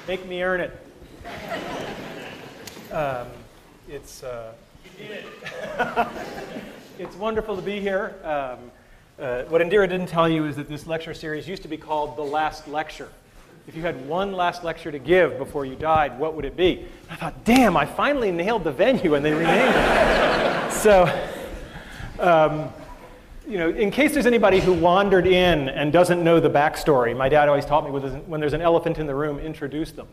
Make me earn it. It's wonderful to be here. What Indira didn't tell you is that this lecture series used to be called The Last Lecture. If you had one last lecture to give before you died, what would it be? I thought, damn, I finally nailed the venue, and they renamed it. So, in case there's anybody who wandered in and doesn't know the backstory, my dad always taught me when there's an elephant in the room, introduce them.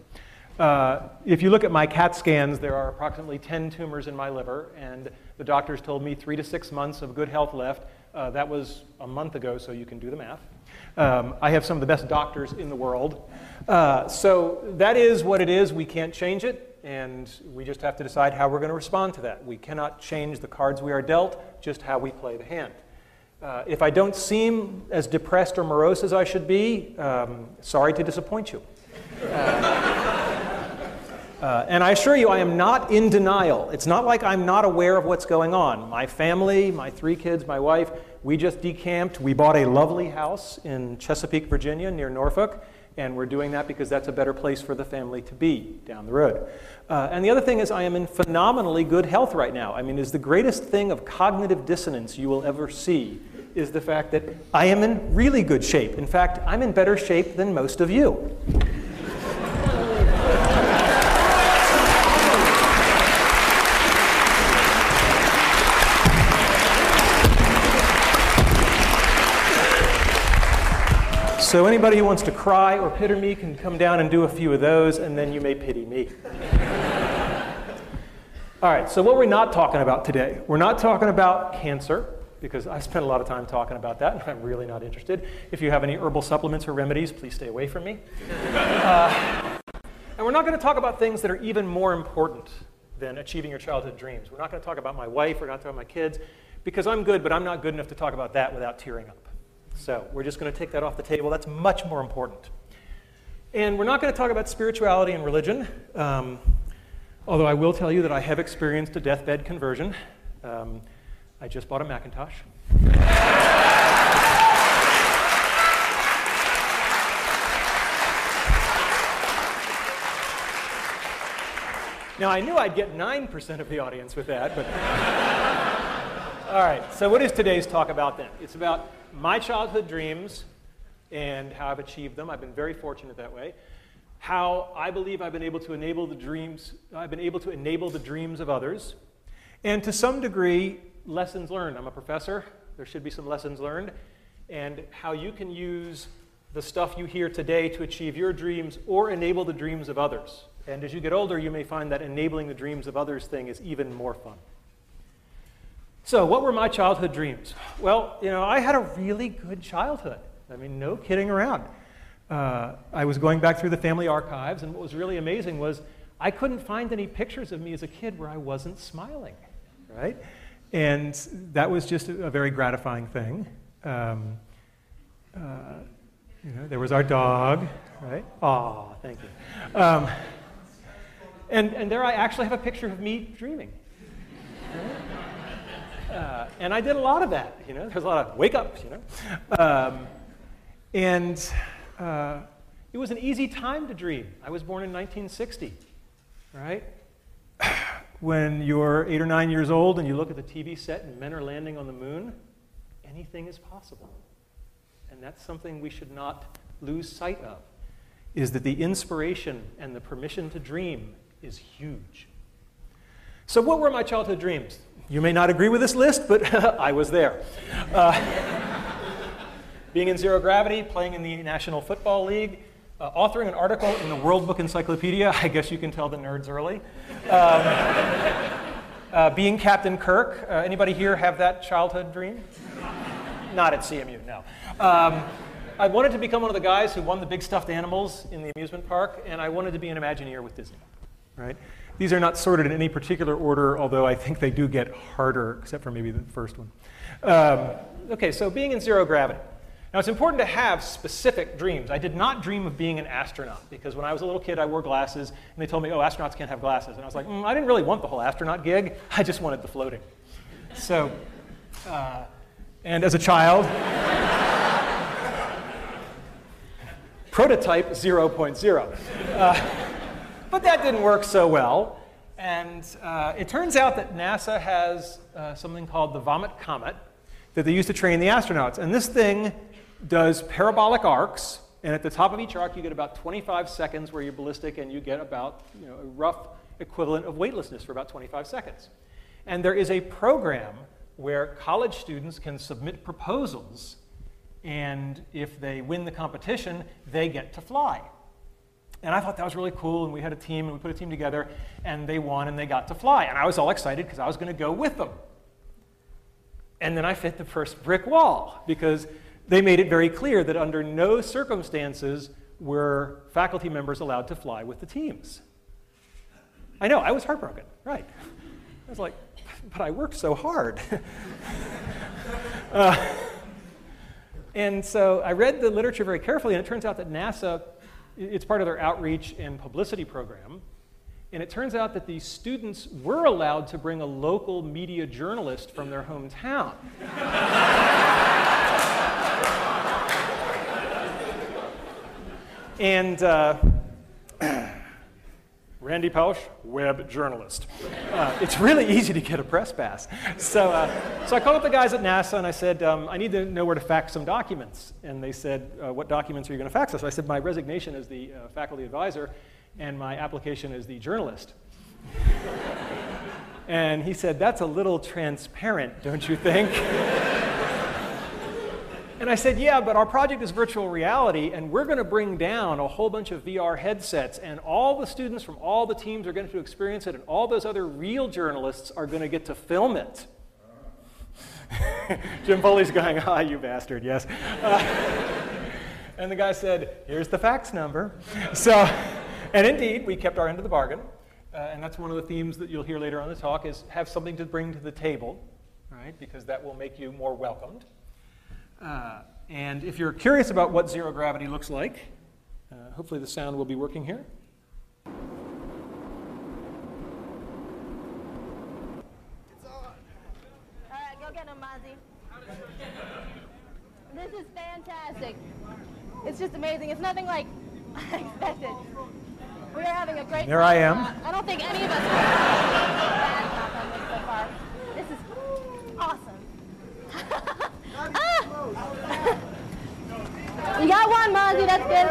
If you look at my CAT scans, there are approximately 10 tumors in my liver, and the doctors told me 3 to 6 months of good health left. That was a month ago, so you can do the math. I have some of the best doctors in the world. So that is what it is. We can't change it, and we just have to decide how we're going to respond to that. We cannot change the cards we are dealt, just how we play the hand. If I don't seem as depressed or morose as I should be, sorry to disappoint you. And I assure you, I am not in denial. It's not like I'm not aware of what's going on. My family, my 3 kids, my wife, we just decamped. We bought a lovely house in Chesapeake, Virginia, near Norfolk, and we're doing that because that's a better place for the family to be down the road. And the other thing is I am in phenomenally good health right now. I mean, it's the greatest thing of cognitive dissonance you will ever see is the fact that I am in really good shape. In fact, I'm in better shape than most of you. So anybody who wants to cry or pity me can come down and do a few of those, and then you may pity me. All right, so what we're not talking about today, we're not talking about cancer, because I spent a lot of time talking about that, and I'm really not interested. If you have any herbal supplements or remedies, please stay away from me. And we're not going to talk about things that are even more important than achieving your childhood dreams. We're not going to talk about my wife, we're not talking about my kids, because I'm good, but I'm not good enough to talk about that without tearing up. So we're just going to take that off the table. That's much more important. And we're not going to talk about spirituality and religion, although I will tell you that I have experienced a deathbed conversion. I just bought a Macintosh. Now, I knew I'd get 9% of the audience with that, but... All right, so what is today's talk about then? It's about my childhood dreams and how I've achieved them. I've been very fortunate that way. How I believe I've been able to enable the dreams of others. And to some degree, lessons learned. I'm a professor. There should be some lessons learned. And how you can use the stuff you hear today to achieve your dreams or enable the dreams of others. And as you get older, you may find that enabling the dreams of others thing is even more fun. So what were my childhood dreams? Well, I had a really good childhood. I mean, no kidding around. I was going back through the family archives, and what was really amazing was I couldn't find any pictures of me as a kid where I wasn't smiling, right? And that was just a very gratifying thing. There was our dog, right? Aw, thank you. And there I actually have a picture of me dreaming. Right? And I did a lot of that, There's a lot of wake-ups, And it was an easy time to dream. I was born in 1960, right? When you're 8 or 9 years old and you look at the TV set and men are landing on the moon, anything is possible. And that's something we should not lose sight of, is that the inspiration and the permission to dream is huge. So what were my childhood dreams? You may not agree with this list, but I was there. Being in zero gravity, playing in the National Football League, authoring an article in the World Book Encyclopedia. I guess you can tell the nerds early. Being Captain Kirk. Anybody here have that childhood dream? Not at CMU, no. I wanted to become one of the guys who won the big stuffed animals in the amusement park, and I wanted to be an Imagineer with Disney, right? These are not sorted in any particular order, although I think they do get harder, except for maybe the first one. Okay, so being in zero gravity. Now, it's important to have specific dreams. I did not dream of being an astronaut, because when I was a little kid, I wore glasses, and they told me, oh, astronauts can't have glasses. And I was like, I didn't really want the whole astronaut gig. I just wanted the floating. So, and as a child, prototype 0.0. But that didn't work so well. And it turns out that NASA has something called the Vomit Comet that they use to train the astronauts. And this thing does parabolic arcs. And at the top of each arc, you get about 25 seconds where you're ballistic, and you get about a rough equivalent of weightlessness for about 25 seconds. And there is a program where college students can submit proposals, and if they win the competition, they get to fly. And I thought that was really cool, and we had a team, and we put a team together, and they won, and they got to fly. And I was all excited because I was going to go with them. And then I hit the first brick wall, because they made it very clear that under no circumstances were faculty members allowed to fly with the teams. I know, I was heartbroken, right. I was like, but I worked so hard. And so I read the literature very carefully, and it turns out that NASA, it's part of their outreach and publicity program, and it turns out that the students were allowed to bring a local media journalist from their hometown. And Randy Pausch, web journalist. It's really easy to get a press pass. So I called up the guys at NASA and I said, I need to know where to fax some documents. And they said, what documents are you going to fax us? So I said, my resignation as the faculty advisor and my application as the journalist. And he said, that's a little transparent, don't you think? And I said, yeah, but our project is virtual reality, and we're going to bring down a whole bunch of VR headsets, and all the students from all the teams are going to experience it, and all those other real journalists are going to get to film it. Jim Foley's going, ah, you bastard, yes. And the guy said, here's the fax number. And indeed, we kept our end of the bargain, and that's one of the themes that you'll hear later on in the talk, is have something to bring to the table, right? Because that will make you more welcomed. And if you're curious about what zero gravity looks like, hopefully the sound will be working here. It's on. All right, go get him, Mozzie. This is fantastic. It's just amazing. It's nothing like I expected. We are having a great There I am. I don't think any of us have had this so far. This is awesome. You got one, Mozzie. That's good.